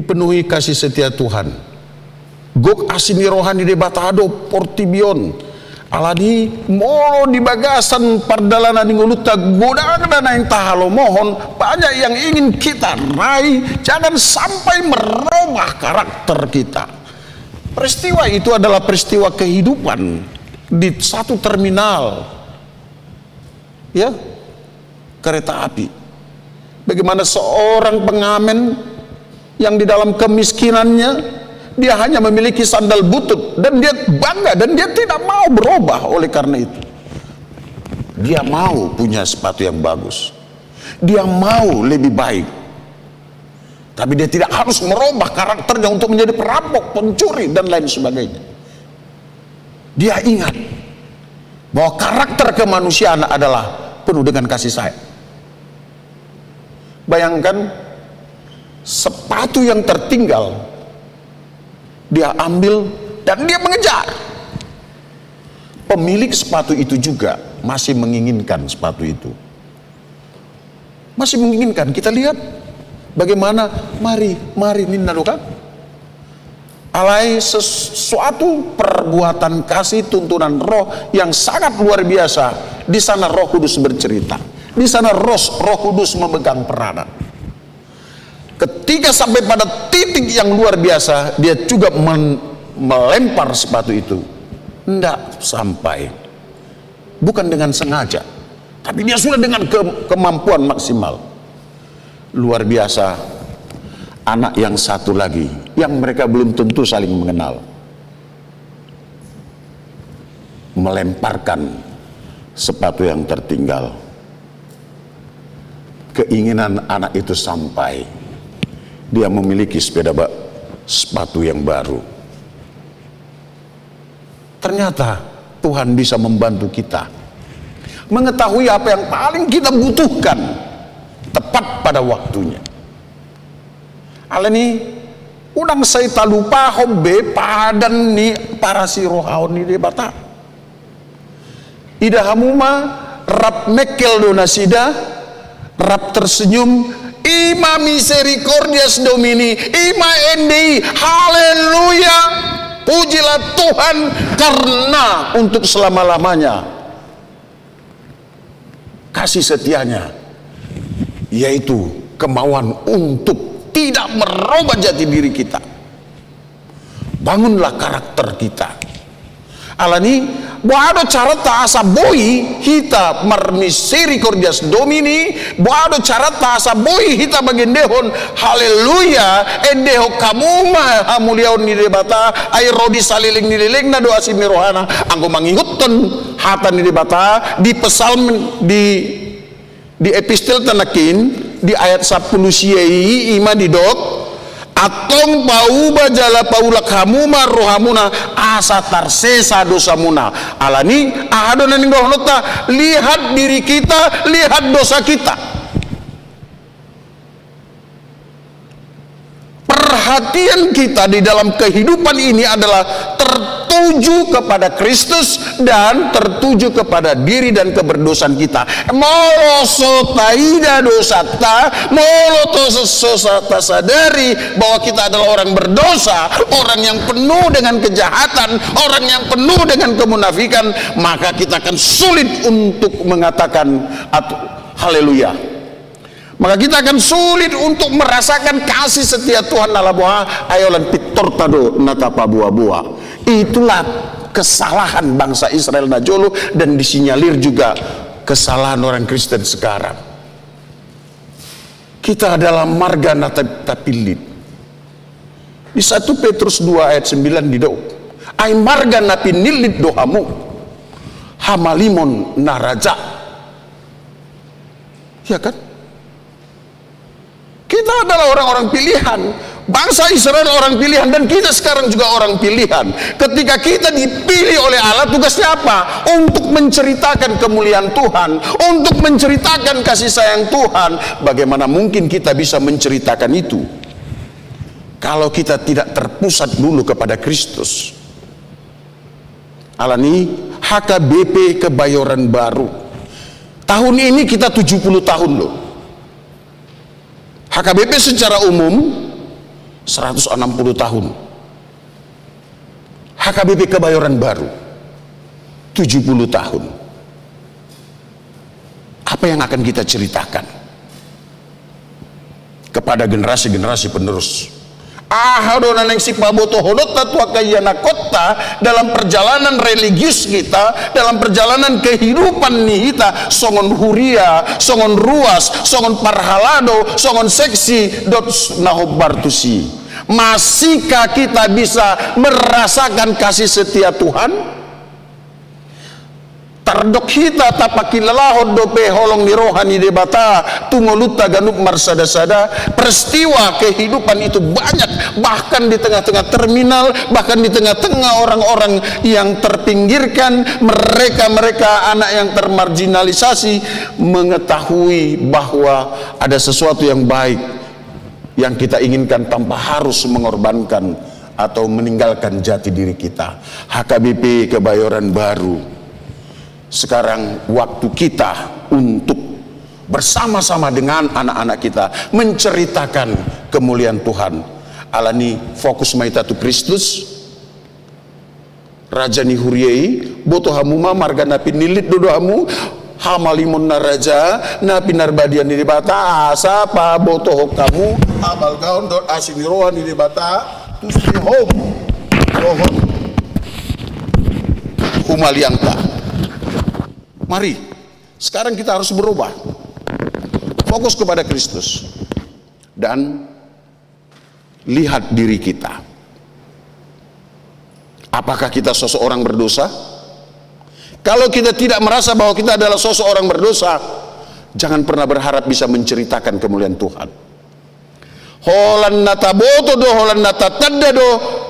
dipenuhi kasih setia Tuhan. Gok asini rohani de batado portibion. Alani molo di bagasan pardalana di nguluta godaan dana yang tahalo mohon banyak yang ingin kita raih. Jangan sampai merubah karakter kita. Peristiwa itu adalah peristiwa kehidupan di satu terminal, ya, kereta api. Bagaimana seorang pengamen yang di dalam kemiskinannya dia hanya memiliki sandal butut dan dia bangga dan dia tidak mau berubah. Oleh karena itu dia mau punya sepatu yang bagus, dia mau lebih baik, tapi dia tidak harus merubah karakternya untuk menjadi perampok, pencuri dan lain sebagainya. Dia ingat bahwa karakter kemanusiaan adalah penuh dengan kasih sayang. Bayangkan sepatu yang tertinggal dia ambil dan dia mengejar. Pemilik sepatu itu juga masih menginginkan sepatu itu. Masih menginginkan. Kita lihat bagaimana mari ninna doka. Alai sesuatu perbuatan kasih tuntunan roh yang sangat luar biasa. Di sana Roh Kudus bercerita. Di sana Roh Kudus memegang peranan. Ketika sampai pada titik yang luar biasa, dia juga melempar sepatu itu. Tidak sampai. Bukan dengan sengaja. Tapi dia sudah dengan kemampuan maksimal. Luar biasa. Anak yang satu lagi, yang mereka belum tentu saling mengenal, melemparkan sepatu yang tertinggal. Keinginan anak itu sampai. Dia memiliki sepatu yang baru. Ternyata Tuhan bisa membantu kita mengetahui apa yang paling kita butuhkan tepat pada waktunya. Alani udang saya tak lupa hobe padan ni para si rohaun ni debata. Ida hamuma rap mekel donasida rap tersenyum. Ima misericordias Domini, ima endi, haleluya, pujilah Tuhan karena untuk selama-lamanya kasih setianya, yaitu kemauan untuk tidak merubah jati diri kita. Bangunlah karakter kita. Alani boado carata asa boi hita mar misericordias Domini, boado carata asa boi hita bagendehon haleluya endeho kamuma hamuliaon ni debata ay rodi saliling nililing na doa si mirohana anggo mangihutton hata ni debata di pesalm di epistel tanakin di ayat 10 siei ima di dok atong pauba jala paulak hamuma rohamuna asa tarsesa dosamuna. Alani ahadona ning dohnota, lihat diri kita, lihat dosa kita. Perhatian kita di dalam kehidupan ini adalah tertuju kepada Kristus dan tertuju kepada diri dan keberdosaan kita. Molo sotaida dosata, molo tososata sadari bahwa kita adalah orang berdosa, orang yang penuh dengan kejahatan, orang yang penuh dengan kemunafikan, maka kita akan sulit untuk mengatakan haleluya. Maka kita akan sulit untuk merasakan kasih setia Tuhan ala buah ayolan pitor tado natapa buah-buah. Itulah kesalahan bangsa Israel najolo dan disinyalir juga kesalahan orang Kristen sekarang. Kita adalah marga natapilid. Di 1 Petrus 2 ayat 9 didau. Ai marga napinilid dohamu hamalimon naraja. Ya kan? Kita adalah orang-orang pilihan. Bangsa Israel orang pilihan dan kita sekarang juga orang pilihan. Ketika kita dipilih oleh Allah, tugasnya apa? Untuk menceritakan kemuliaan Tuhan, untuk menceritakan kasih sayang Tuhan. Bagaimana mungkin kita bisa menceritakan itu kalau kita tidak terpusat dulu kepada Kristus? Alani HKBP Kebayoran Baru. Tahun ini kita 70 tahun loh. HKBP secara umum 160 tahun. HKBP Kebayoran Baru 70 tahun. Apa yang akan kita ceritakan kepada generasi-generasi penerus? Ahadona neng si paboto holota tua kayana kota dalam perjalanan religius kita, dalam perjalanan kehidupan nih kita, songon huria, songon ruas, songon parhalado, songon seksi dot nahobartusi. Masihkah kita bisa merasakan kasih setia Tuhan? Tardok hita tapakilalahod dope holong ni rohani debata tungoluta ganup marsada-sada. Peristiwa kehidupan itu banyak, bahkan di tengah-tengah terminal, bahkan di tengah-tengah orang-orang yang terpinggirkan, mereka anak yang termarginalisasi mengetahui bahwa ada sesuatu yang baik yang kita inginkan tanpa harus mengorbankan atau meninggalkan jati diri kita. HKBP Kebayoran Baru, sekarang waktu kita untuk bersama-sama dengan anak-anak kita menceritakan kemuliaan Tuhan. Alani fokus maitatu Kristus Raja ni huriei boto hamuma marga napi nilit dodo hamu hamalimun na raja napi narbadian ni dibata asa pa boto hok kamu abal gaun dot asini rohan ni dibata tusni hom rohon humaliangta. Mari, sekarang kita harus berubah. Fokus kepada Kristus. Dan lihat diri kita. Apakah kita seseorang berdosa? Kalau kita tidak merasa bahwa kita adalah seseorang berdosa, jangan pernah berharap bisa menceritakan kemuliaan Tuhan. Holan nata boto do, holan nata tadda do,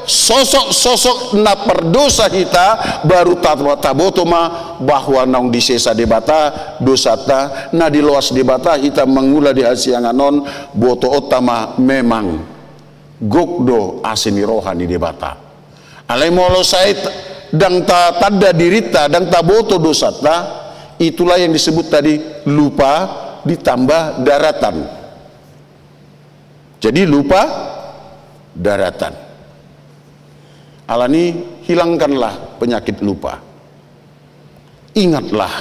sosok-sosok na perdosa kita baru taboto ma bahwa naung di sesa debata dosata na di loas debata kita mengula di hasianganon boto otama memang gokdo asini rohani debata alai molo sait dang ta tadda dirita dang taboto dosata. Itulah yang disebut tadi lupa ditambah daratan. Jadi lupa daratan. Alani, hilangkanlah penyakit lupa. Ingatlah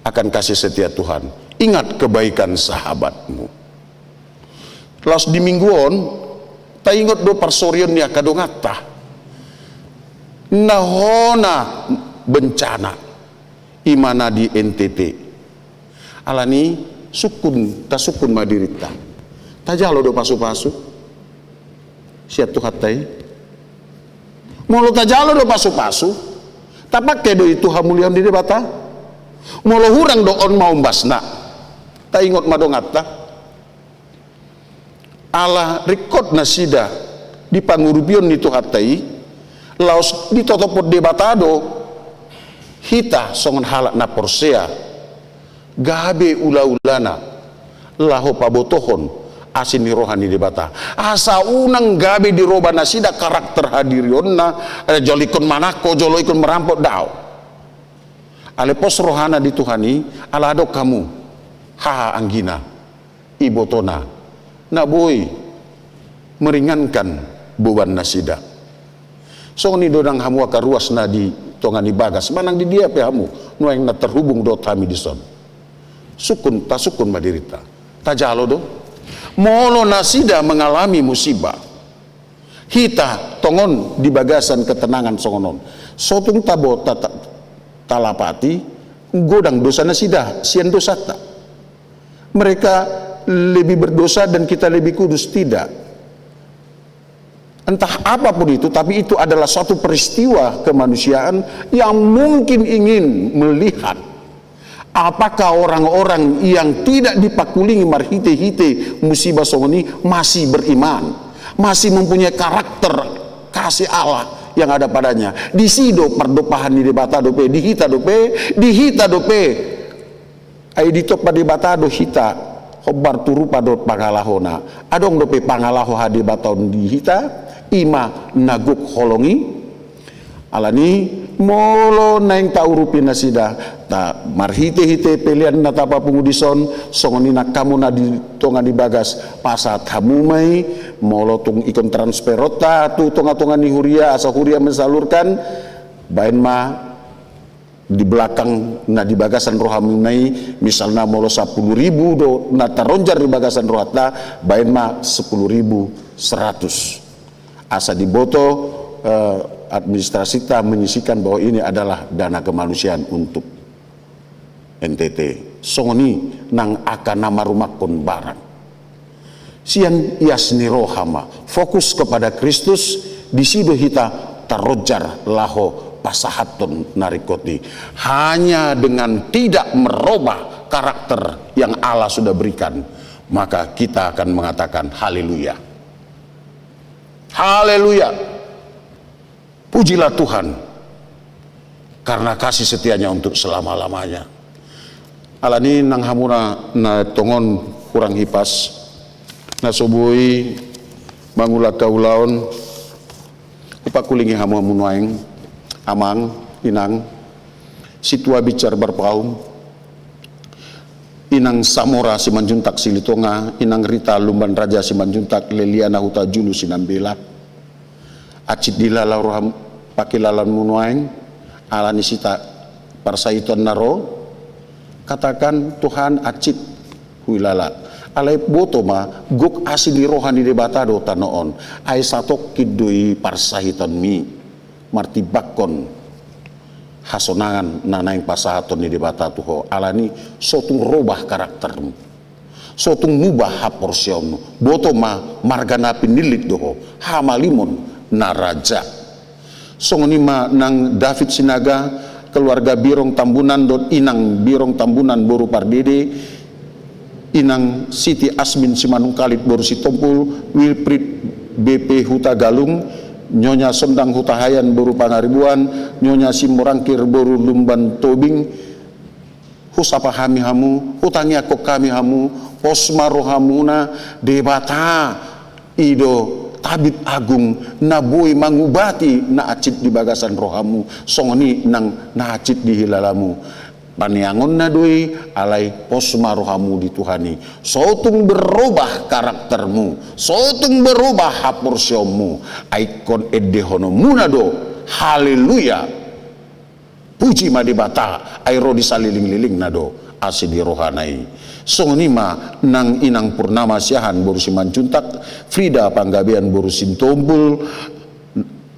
akan kasih setia Tuhan. Ingat kebaikan sahabatmu. Laos di mingguon, ta ingat do parsorion ya kadongata. Nahona bencana imana di NTT. Alani sukun madirita. Tajalo do pasu-pasu. Siat tuhatai. Molo tajalo do pasu-pasu. Tapak kedo itu hamulian di debata. Molo hurang do on mau basna. Ta ingot madongata. Ala rekod nasida di pangurupion ni tuhatai. Laos di totopot debatado. Hita songon halak na porsea. Gabe ula-ulana. Laho pabotohon. Asini rohani debata asa unang gabe di roba nasida karakter hadirionna jolikon manako joloikon merampok dao ale pos rohana di Tuhani ala adok kamu ha anggina ibotona na boy meringankan beban nasida so ni dodang hamu aka ruas na di tongani bagas manang di dia pe hamu no yang na terhubung do kami di son sukun tasukun madirita tajalo do molo nasida mengalami musibah hita tongon di bagasan ketenangan songonon sotung tabo talapati godang dosa nasida sian dosata mereka lebih berdosa dan kita lebih kudus tidak entah apapun itu tapi itu adalah suatu peristiwa kemanusiaan yang mungkin ingin melihat apakah orang-orang yang tidak dipakulingi marhite-hite musibah songoni masih beriman, masih mempunyai karakter kasih Allah yang ada padanya. Di sido perdopahan di debata dope, dihita dope, ai ditop pada debata do hita, hobar turu pada pangalahona. Adong dope pangalaho hadi baton dihita, ima naguk holongi. Alani molo naing taurupin nasida ta marhite-hite pelian na tapa pungudison songonina kamu na di tonga di bagas pasat hamumai molo tung ikon transferota tu tonga-tonga ni huria asa huria mensalurkan bain ma di belakang na di bagasan rohamu nai misalnya molo 10.000 do na taronjar di bagasan rohata bain ma 10.100 asa diboto administrasi ta menyisikan bahwa ini adalah dana kemanusiaan untuk NTT songoni nang akan nama rumah kon barang sian yasni rohama fokus kepada Kristus di sido hita tarojar laho pasahaton narikoti hanya dengan tidak merubah karakter yang Allah sudah berikan, maka kita akan mengatakan haleluya. Haleluya. Pujilah Tuhan karena kasih setianya untuk selama-lamanya. Alani nang hamura na tongon kurang hipas na sobui mangula kaulaon upakulingi hamu munuaing amang inang situa bicar berpaum inang Samora Simanjuntak Silitonga inang Rita Lumban Raja Simanjuntak Leliana Huta Julu Sinambela acid dilala roham pakilalan munuaing alani sita parsaiton naro katakan Tuhan acid huilala alai boto ma guk asli rohani debatado tanoon ai satok kidui parsaiton mi martibakon hasonangan nanaing pasahaton ni debata tuho alani sotung robah karaktermu sotung mubah haporsiommu boto ma margana pinilit doho hamalimon naraja songoni ma nang David Sinaga keluarga Birong Tambunan don inang Birong Tambunan boru pardede inang Siti Asmin Simanung Kalit boru Sitompul Wilprit BP Huta Galung Nyonya Sondang Hutahayan boru Pangaribuan, Nyonya Simorangkir boru Lumban Tobing, husapa hami hamu, hutangi akok kami hamu, posmaro hamuna, debata, ido, tabit agung, nabui mangubati, na acit di bagasan rohamu, songoni nang na acit di hilalamu. Paniangon na dui alai posma rohamu dituhani sotung berubah karaktermu sotung berubah haporsyomu aikon edehono munado haleluya puji madibata airo disaliling-liling nado asidi rohanai songonima nang inang Purnama Siahan boru Simanjuntak Frida Panggabean boru Sintompul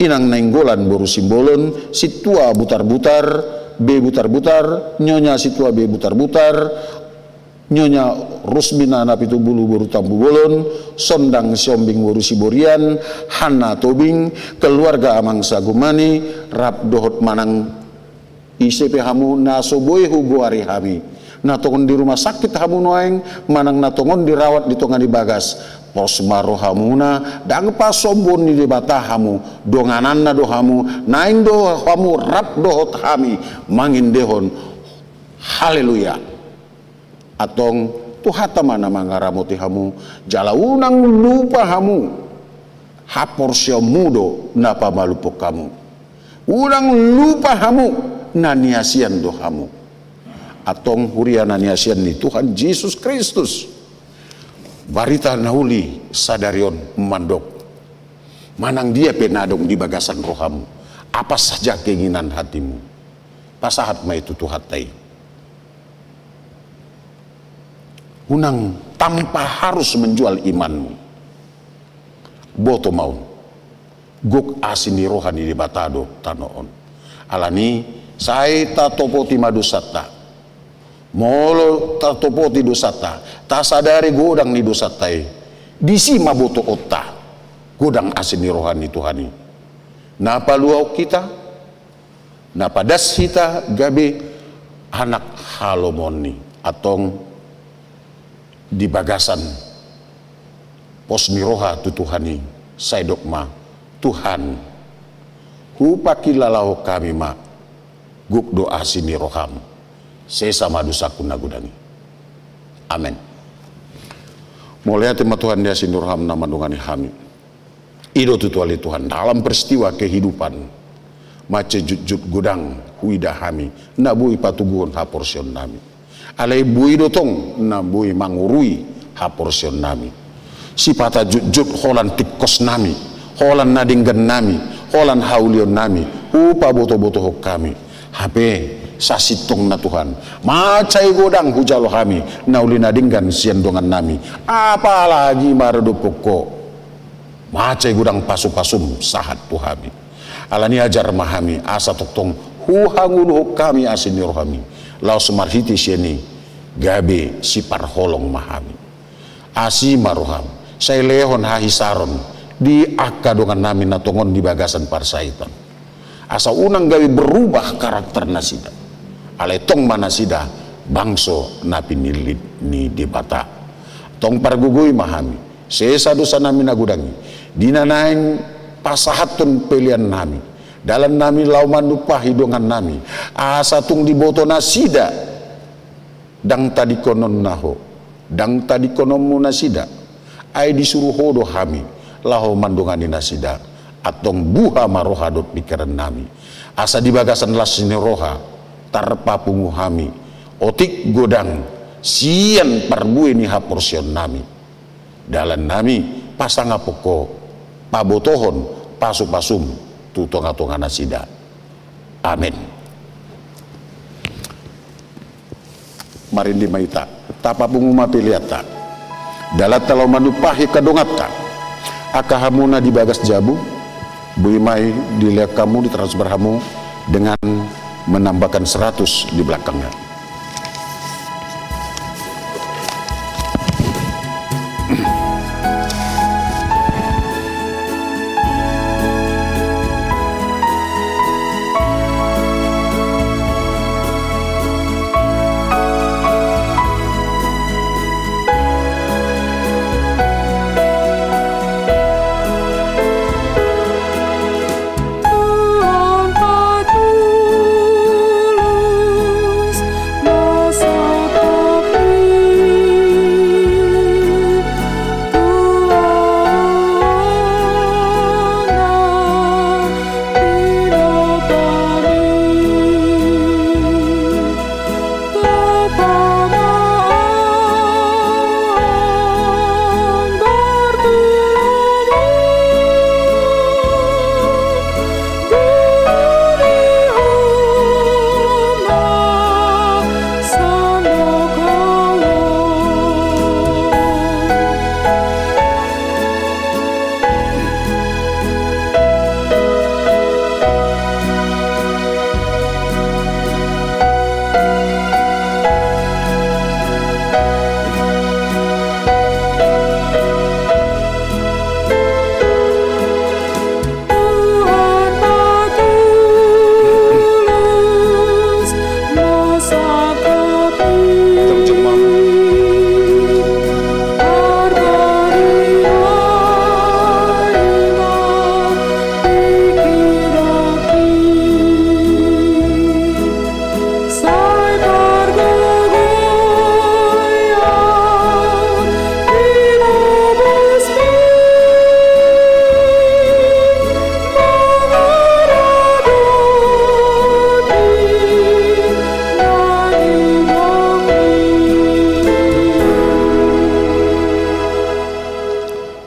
inang Nainggolan boru Simbolon Situa Butar-Butar B Butar-Butar, Nyonya Situa B Butar-Butar, Nyonya Rusmina Napitu Bulu boru Tambu Bolon, Sondang Siombing boru Siborian, Hana Tobing, keluarga Amang Sagumani, Rap Dohot Manang ICP hamu nasoboy huguari hami, natongon di rumah sakit hamu noeng, manang natongon dirawat di tongan di bagas. Posmaro hamuna dang pasombon ni debata hamu donganan na do hamu naing do hamu rap dohot hami mangin dehon haleluya atong tuhata mana mangaramoti hamu jalaunang lupa hamu haporsyo mudo napa malupok kamu unang lupa hamu naniasian do hamu atong huria naniasian ni Tuhan Yesus Kristus. Barita nauli sadarion mandok manang dia penadong di bagasan rohamu apa saja keinginan hatimu pasahat ma itu tuhatai unang tanpa harus menjual imanmu boto mau gok asin di rohani di batado tanoon alani saya topoti madusata molo tatopoti dosata tasadari godang ni dosatai disi maboto otta godang asin ni rohani Tuhani napa luau kita napa das kita gabe anak halomoni atong di bagasan pos ni roha tu Tuhani saidok ma Tuhan hupakilalau kami ma guk do asin ni roham sesama dosaku nagudangi. Amin. Mulai tema Tuhan dia sinurham nama dungani hami. Ido tutuali Tuhan dalam peristiwa kehidupan mace jut gudang huida hami nabui patuguon haporsion nami. Alai bui dotong nabui mangurui haporsion nami. Sipata jut holan tikos nami, holan nadinggan nami, holan haulion nami, upa boto-boto hok kami. Hape sasitong na Tuhan. Macay godang hujalo kami, naulina dinggan siyan dongan nami. Apalagi maradupok ko. Macay godang pasupasum sahat Tuhami. Alani ajar mahami, asa toktong huhanguluhok kami asin ni rohami. Lau semarhiti siyani, gabe si parholong mahami. Asi maruham, saya lehon hahisaron, di akadongan namin na tungon di bagasan parsaitan. Asa unang gawi berubah karakter nasida. Alay tong manasida bangso na pinilid ni dibata. Tong pargugoy mahami. Sesa dosa namin nagudangi. Dinanaing pasahatun pilihan nami. Dalam nami lauman lupa hidungan nami. Asa tung diboto nasida. Dang tadi konon naho. Dang tadi konon nasida. Ay disuruh hodo kami. Laho mandungani nasida. Atong buha marohadot pikiran nami. Asa di bagasan las ni roha. Tarpa punguhami otik godang sian parbui ni haporsion nami dalan nami pasanga poko pabotohon pasupasum tutonga-tonga nasida. Amin. Marindi maita tapa punguma piliata dalat talau manupahi kadongata akahamuna di bagas jabu buimai dilihat kamu ditransfer hamu dengan menambahkan 100 di belakangnya.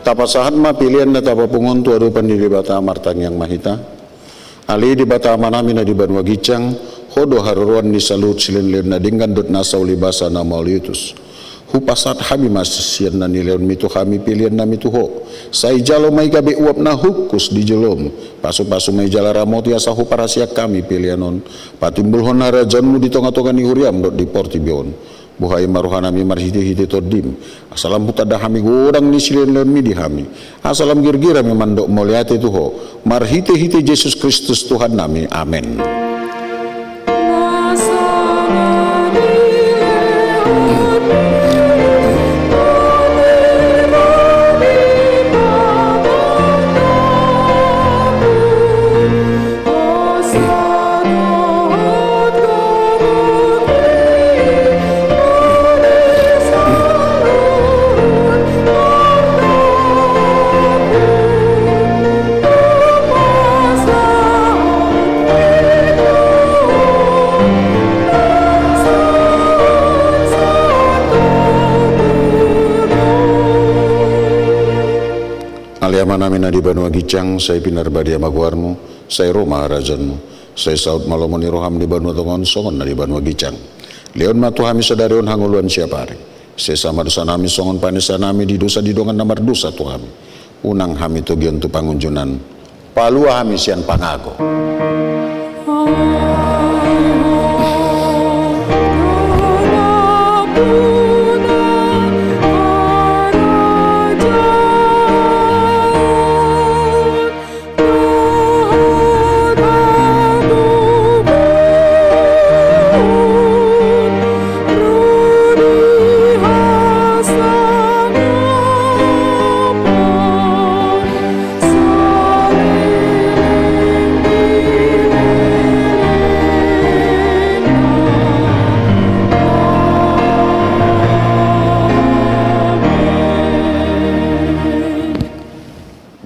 Tapasahan ma pilihan na tapapungon tu adupan di bata martang yang mahita. Ali di bata manami na di banwa gicang hodo haruan ni salut silin na dinggan dot nasaw libasa na mauliutus. Hupasat hami masisian na nileon mito kami pilihan na mito ho. Sa ijalo may gabi uap na hukus di jelom. Pasu-pasu may jala ramoti asa huparasya kami pilihanon. Patimbulhon na rajan mo di tonga-tonga ni huriam dot di portibion. Buhay maruhana mi marhiti-hiti todim. Asalam butada hami godang ni silin leon mi di hami. Asalam girgira mi mandok moliate tuho. Marhiti-hiti Yesus Kristus Tuhan nami. Amin. Aliama namin na di banwa gicang, say pinarbadia magwarmo, say Roma rajanmo. Saya saud malomoni roham di banua tongon songon na di banua gicang. Leon matu hami sadarion hanguluan siapari. Saya sama dosa nami songon panisa nami di dosa di dongan namar dosa tu hami. Unang hami tugion tu pangunjunan. Palua hami sian pangago.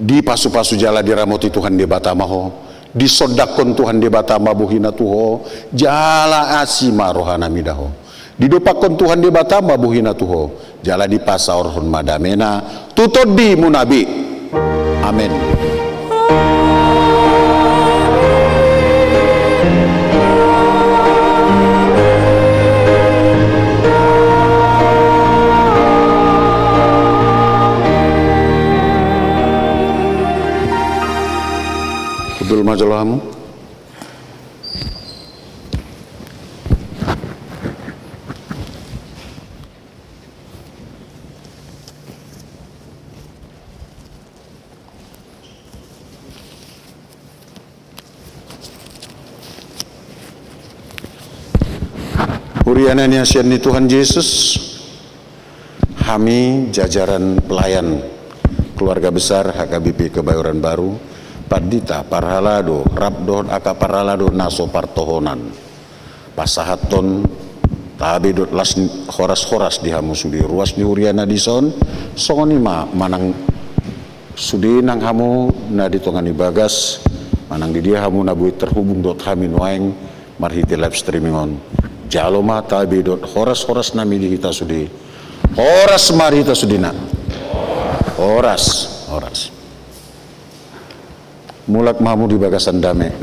Di pasu-pasu jala diramoti Tuhan di batamaho, disodakon Tuhan di batama buhina tuho, jala asima rohana midaho. Didopakon Tuhan di batama buhina tuho, jala di pasaor hon madamena, tutod di munabi. Amin. Kudul majalamu. Huriana ni asian ni Tuhan Yesus, kami jajaran pelayan keluarga besar HKBP Kebayoran Baru, Pardita Parhalado, Rabdon Aka Parhalado Naso Partohonan, Pasahaton Tabidot las horas-horas di hamu sudi ruas ni Huriana dison, songonima manang sudi nang hamu na ditongani bagas, manang di dia hamu na buit terhubung dot hamin waeng marhiti live streaming on. Jaloma tabidot horas-horas nami di hita sudi, horas marhita sudina, horas. Mulak mahamu di bagasan dame.